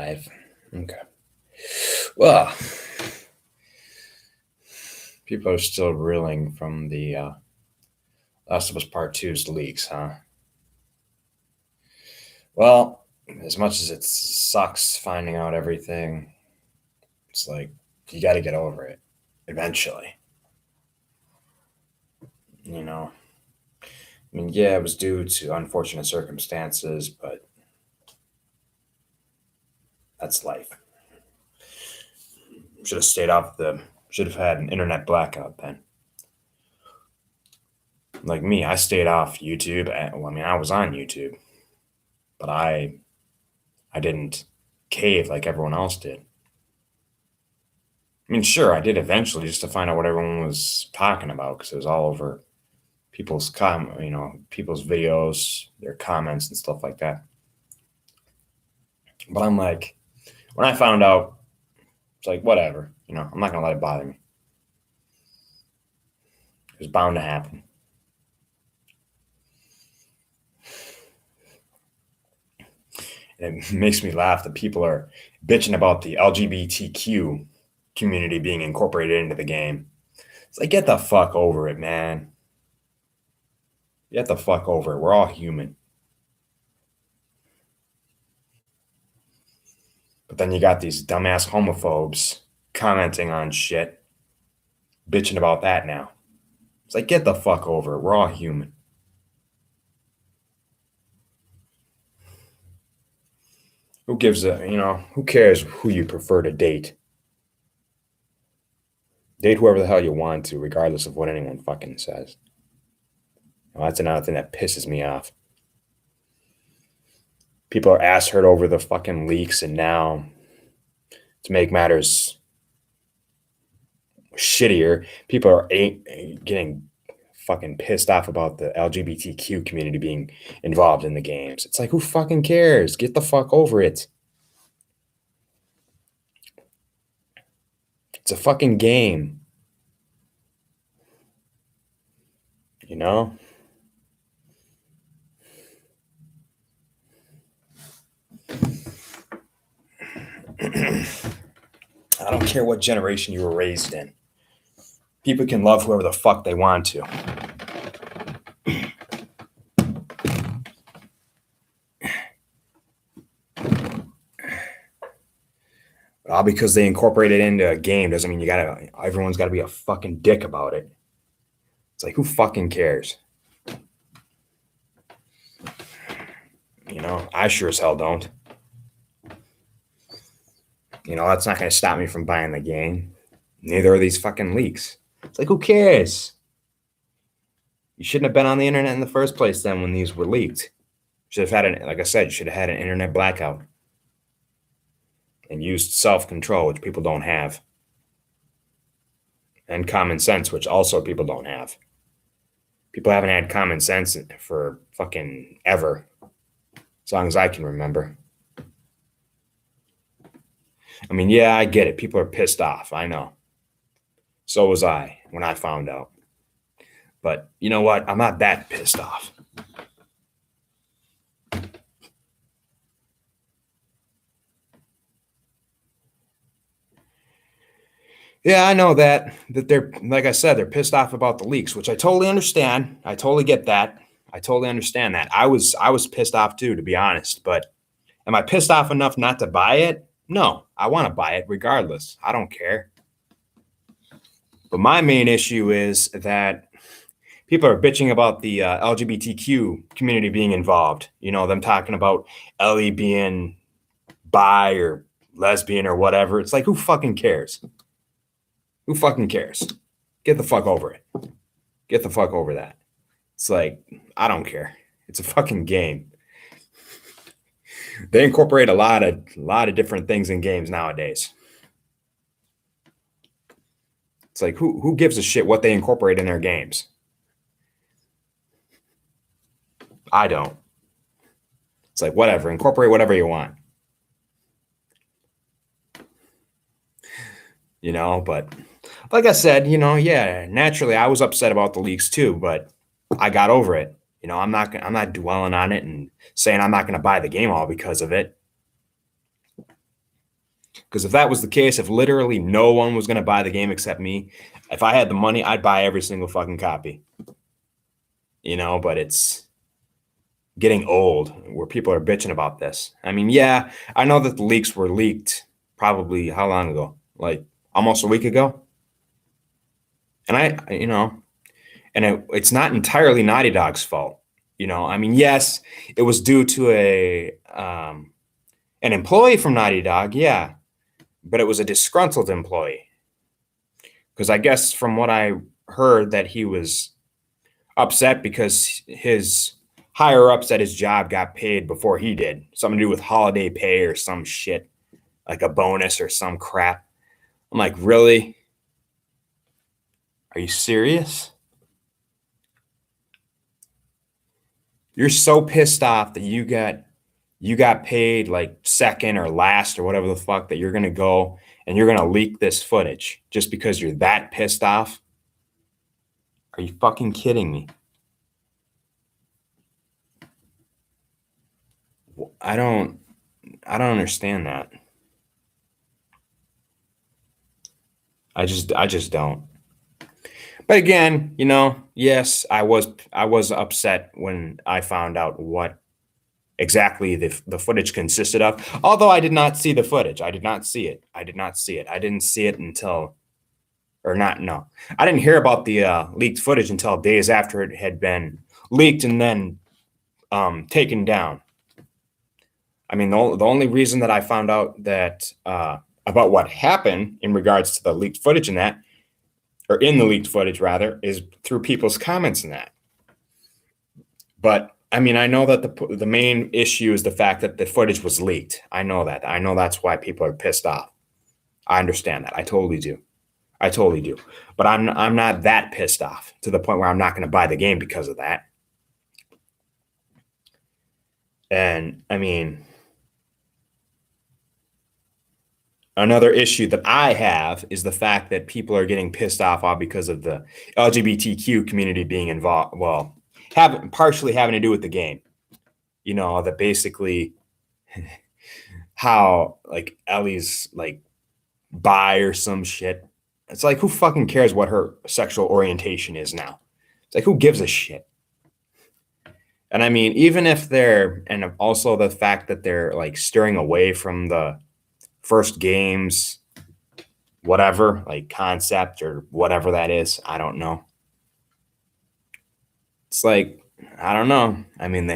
live. Okay. Well, people are still reeling from the Last of Us Part 2's leaks, huh? Well, as much as it sucks finding out everything, it's like you got to get over it eventually. You know, I mean, yeah, it was due to unfortunate circumstances, but that's life. Should have stayed off should have had an internet blackout then. Like me, I stayed off YouTube. I was on YouTube, but I didn't cave like everyone else did. I mean, sure, I did eventually just to find out what everyone was talking about because it was all over people's people's videos, their comments and stuff like that. But I'm like, when I found out, it's like whatever, I'm not gonna let it bother me. It was bound to happen. It makes me laugh that people are bitching about the LGBTQ community being incorporated into the game. It's like, get the fuck over it, man. Get the fuck over it. We're all human. But then you got these dumbass homophobes commenting on shit, bitching about that now. It's like, get the fuck over it. We're all human. Who gives who cares who you prefer to date? Date whoever the hell you want to, regardless of what anyone fucking says. That's another thing that pisses me off. People are ass hurt over the fucking leaks, and now, to make matters shittier, people are getting fucking pissed off about the LGBTQ community being involved in the games. It's like, who fucking cares? Get the fuck over it. It's a fucking game. I don't care what generation you were raised in. People can love whoever the fuck they want to. All because they incorporate it into a game doesn't mean everyone's gotta be a fucking dick about it. It's like, who fucking cares? I sure as hell don't. That's not going to stop me from buying the game. Neither are these fucking leaks. It's like, who cares? You shouldn't have been on the internet in the first place then when these were leaked. Should have had like I said, you should have had an internet blackout. And used self-control, which people don't have. And common sense, which also people don't have. People haven't had common sense for fucking ever. As long as I can remember. I mean, yeah, I get it. People are pissed off. I know. So was I when I found out. But you know what? I'm not that pissed off. Yeah, I know that they're, like I said, they're pissed off about the leaks, which I totally understand. I totally get that. I totally understand that. I was pissed off too, to be honest. But am I pissed off enough not to buy it? No, I want to buy it regardless. I don't care. But my main issue is that people are bitching about the LGBTQ community being involved. Them talking about Ellie being bi or lesbian or whatever. It's like, who fucking cares? Who fucking cares? Get the fuck over it. Get the fuck over that. It's like, I don't care. It's a fucking game. They incorporate a lot of different things in games nowadays. It's like, who gives a shit what they incorporate in their games? I don't. It's like, whatever, incorporate whatever you want. But like I said, yeah, naturally I was upset about the leaks too, but I got over it. I'm not dwelling on it and saying I'm not going to buy the game all because of it. Because if that was the case, if literally no one was going to buy the game except me, if I had the money, I'd buy every single fucking copy. But it's getting old where people are bitching about this. I mean, yeah, I know that the leaks were leaked probably how long ago? Like almost a week ago. And it's not entirely Naughty Dog's fault. I mean, yes, it was due to an employee from Naughty Dog, yeah, but it was a disgruntled employee. Because I guess from what I heard that he was upset because his higher ups at his job got paid before he did. Something to do with holiday pay or some shit, like a bonus or some crap. I'm like, really? Are you serious? You're so pissed off that you got paid like second or last or whatever the fuck that you're gonna go and you're gonna leak this footage just because you're that pissed off? Are you fucking kidding me? I don't understand that. I just don't. But again, yes, I was upset when I found out what exactly the footage consisted of. Although I did not see the footage. I did not see it. I did not see it. I didn't see it until or not no. I didn't hear about the leaked footage until days after it had been leaked and then taken down. I mean, the only reason that I found out that about what happened in regards to the leaked footage and that, or in the leaked footage rather, is through people's comments in that. But I mean, I know that the main issue is the fact that the footage was leaked. I know that. I know that's why people are pissed off. I understand that. I totally do. I totally do. But I'm not that pissed off to the point where I'm not going to buy the game because of that. And I mean, another issue that I have is the fact that people are getting pissed off because of the LGBTQ community being involved. Well, partially having to do with the game. That basically how like Ellie's like bi or some shit. It's like, who fucking cares what her sexual orientation is now? It's like, who gives a shit? And I mean, even if and also the fact that they're like steering away from the first games, whatever, like concept or whatever that is, I don't know. It's like, I don't know. I mean,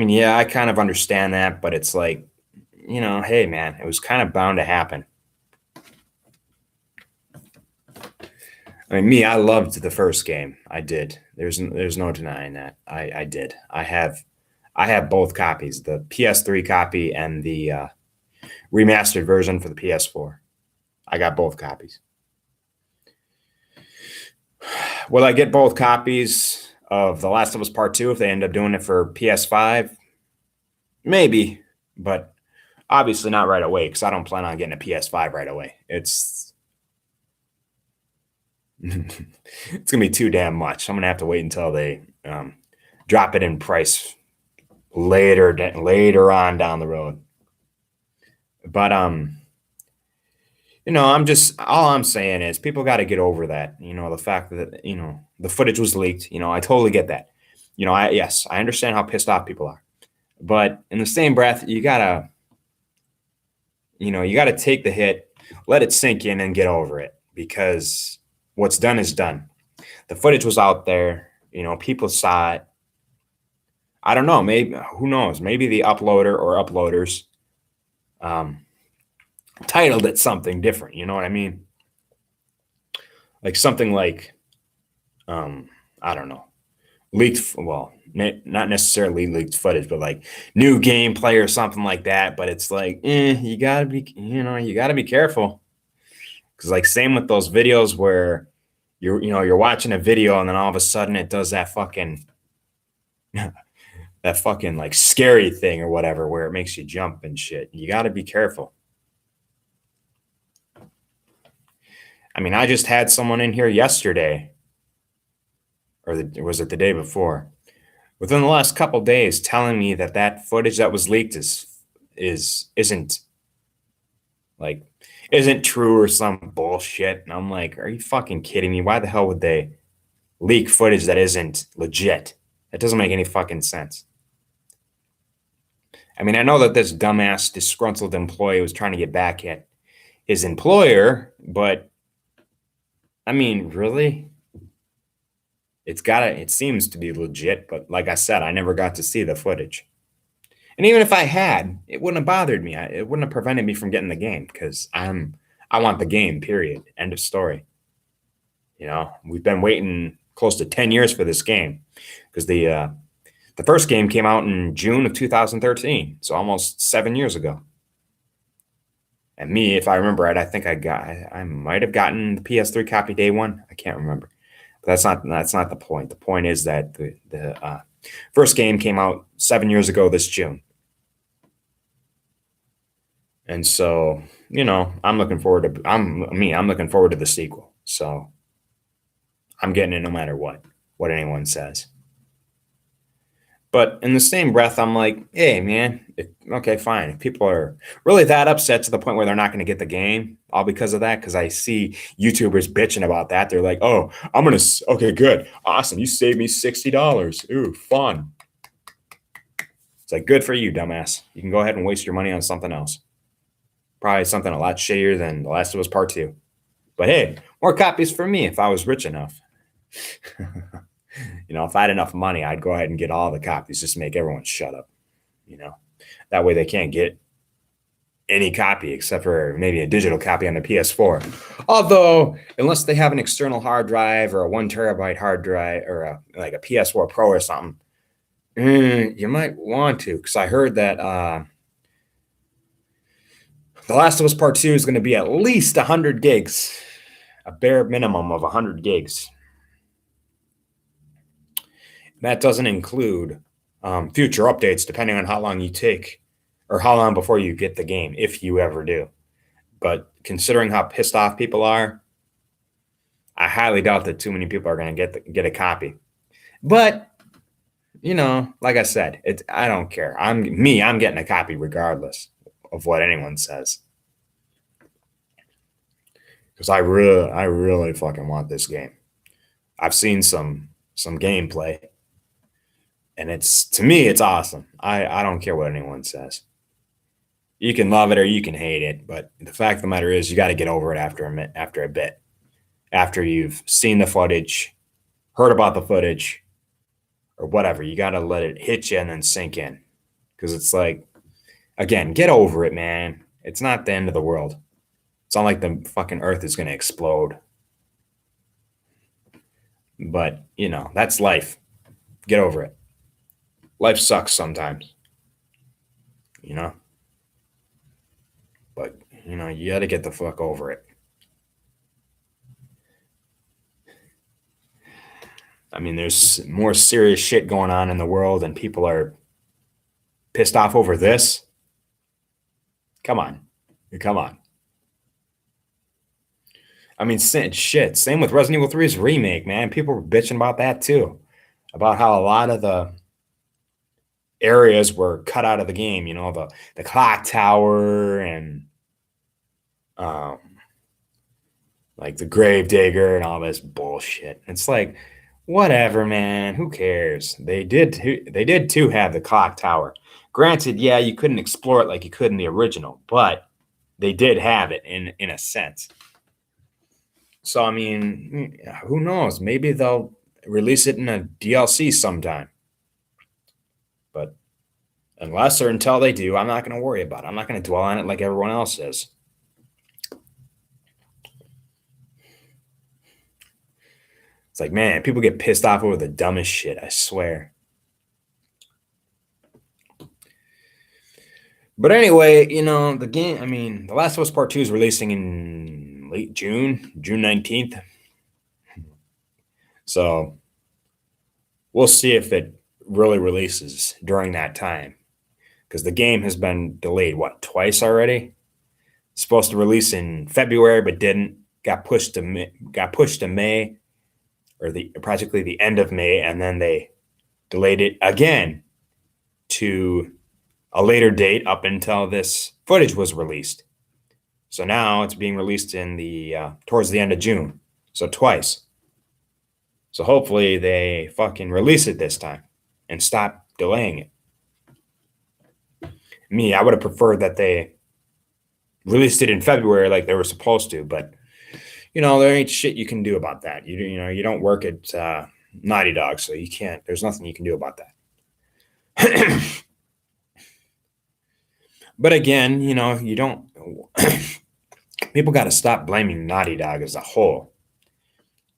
yeah, I kind of understand that, but it's like, hey, man, it was kind of bound to happen. I mean, I loved the first game. I did. There's no denying that. I did. I have both copies, the PS3 copy and the remastered version for the PS4. I got both copies. Will I get both copies of The Last of Us Part 2 if they end up doing it for PS5? Maybe, but obviously not right away because I don't plan on getting a PS5 right away. It's going to be too damn much. I'm going to have to wait until they drop it in price later on down the road. But all I'm saying is people got to get over that. The fact that the footage was leaked. I totally get that. Yes, I understand how pissed off people are, but in the same breath, you gotta take the hit, let it sink in, and get over it because what's done is done. The footage was out there. People saw it. I don't know. Maybe who knows? Maybe the uploader or uploaders titled it something different. You know what I mean? Like something like, I don't know, leaked. Well, not necessarily leaked footage, but like new gameplay or something like that. But it's like, you gotta be careful because like same with those videos where you're watching a video and then all of a sudden it does that fucking like scary thing or whatever where it makes you jump and shit. You got to be careful. I mean, I just had someone in here yesterday, or was it the day before? Within the last couple days, telling me that footage that was leaked isn't like isn't true or some bullshit. And I'm like, are you fucking kidding me? Why the hell would they leak footage that isn't legit? It doesn't make any fucking sense. I mean, I know that this dumbass, disgruntled employee was trying to get back at his employer, but I mean, really? It seems to be legit, but like I said, I never got to see the footage. And even if I had, it wouldn't have bothered me. It wouldn't have prevented me from getting the game because I want the game, period. End of story. You know, we've been waiting close to 10 years for this game because the first game came out in June of 2013, so almost 7 years ago. And me, if I remember right, I think I might have gotten the PS3 copy day one. I can't remember. But that's not the point. The point is that the first game came out 7 years ago this June. And so, you know, I'm looking forward to the sequel. So I'm getting it no matter what anyone says. But in the same breath, I'm like, hey, man, okay, fine. If people are really that upset to the point where they're not going to get the game, all because of that, because I see YouTubers bitching about that. They're like, oh, okay, good. Awesome. You saved me $60. Ooh, fun. It's like, good for you, dumbass. You can go ahead and waste your money on something else. Probably something a lot shittier than The Last of Us Part 2. But hey, more copies for me if I was rich enough. You know, if I had enough money, I'd go ahead and get all the copies just to make everyone shut up. You know, that way they can't get any copy except for maybe a digital copy on the PS4. Although, unless they have an external hard drive or a 1 terabyte hard drive or like a PS4 Pro or something, you might want to, because I heard that The Last of Us Part 2 is going to be at least 100 gigs, a bare minimum of 100 gigs. That doesn't include future updates, depending on how long you take or how long before you get the game, if you ever do. But considering how pissed off people are, I highly doubt that too many people are going to get a copy. But, you know, like I said, I don't care. I'm getting a copy regardless of what anyone says. Because I really fucking want this game. I've seen some gameplay. And to me, it's awesome. I don't care what anyone says. You can love it or you can hate it, but the fact of the matter is, you got to get over it after a bit. After you've seen the footage, heard about the footage, or whatever, you got to let it hit you and then sink in. Because it's like, again, get over it, man. It's not the end of the world. It's not like the fucking earth is going to explode. But, you know, that's life. Get over it. Life sucks sometimes, you know, but, you know, you got to get the fuck over it. I mean, there's more serious shit going on in the world and people are pissed off over this. Come on. I mean, shit. Same with Resident Evil 3's remake, man. People were bitching about that too, about how a lot of the areas were cut out of the game, you know, the clock tower and like the grave digger and all this bullshit. It's like, whatever, man, who cares? They did too have the clock tower. Granted, yeah, you couldn't explore it like you could in the original, but they did have it in a sense. So I mean, who knows? Maybe they'll release it in a DLC sometime. But unless or until they do, I'm not going to worry about it. I'm not going to dwell on it like everyone else is. It's like, man, people get pissed off over the dumbest shit, I swear. But anyway, you know, the game, I mean, The Last of Us Part 2 is releasing in late June 19th. So we'll see if it really releases during that time. Because the game has been delayed, twice already? It's supposed to release in February, but didn't. Got pushed to May, or practically the end of May, and then they delayed it again to a later date up until this footage was released. So now it's being released in the towards the end of June. So twice. So hopefully they fucking release it this time and stop delaying it. Me, I would have preferred that they released it in February like they were supposed to, but there ain't shit you can do about that. You don't work at Naughty Dog, so you can't. There's nothing you can do about that. But again, you don't. People got to stop blaming Naughty Dog as a whole.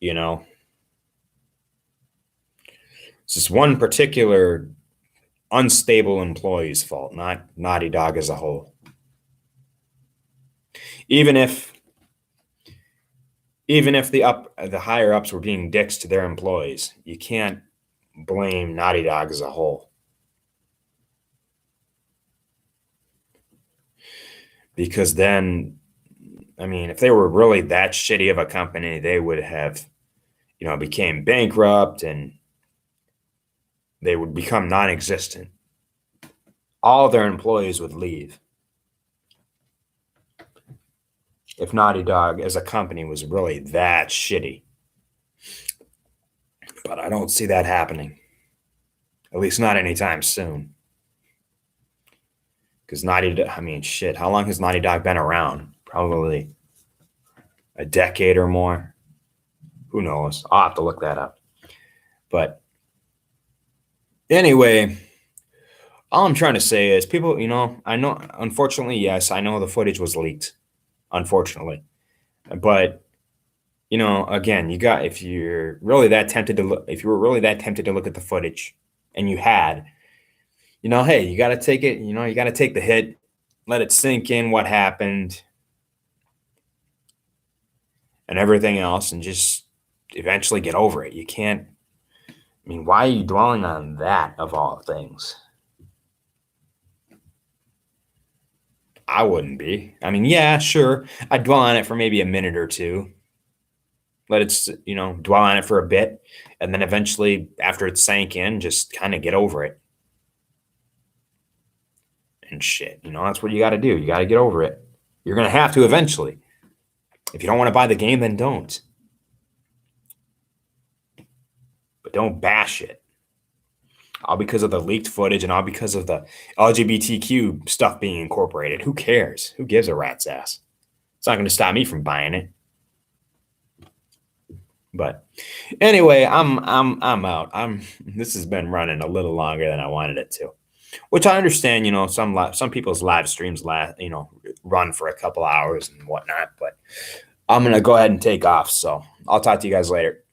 It's just one particular unstable employee's fault, not Naughty Dog as a whole. Even if the higher ups were being dicks to their employees, you can't blame Naughty Dog as a whole. Because then, if they were really that shitty of a company, they would have, became bankrupt and they would become non-existent. All their employees would leave. If Naughty Dog as a company was really that shitty. But I don't see that happening. At least not anytime soon. Because how long has Naughty Dog been around? Probably a decade or more. Who knows? I'll have to look that up. But anyway, all I'm trying to say is people, I know, unfortunately, yes, I know the footage was leaked. Unfortunately. But, again, if you're really that tempted to look, if you were really that tempted to look at the footage and you had, hey, you got to take it, you got to take the hit, let it sink in what happened and everything else and just eventually get over it. You can't, why are you dwelling on that of all things? I wouldn't be. Yeah, sure. I'd dwell on it for maybe a minute or two. Let it, dwell on it for a bit. And then eventually, after it sank in, just kind of get over it. And shit, that's what you got to do. You got to get over it. You're going to have to eventually. If you don't want to buy the game, then don't. But don't bash it. All because of the leaked footage and all because of the LGBTQ stuff being incorporated. Who cares? Who gives a rat's ass? It's not going to stop me from buying it. But anyway, I'm out. This has been running a little longer than I wanted it to, which I understand. Some people's live streams run for a couple hours and whatnot. But I'm gonna go ahead and take off. So I'll talk to you guys later.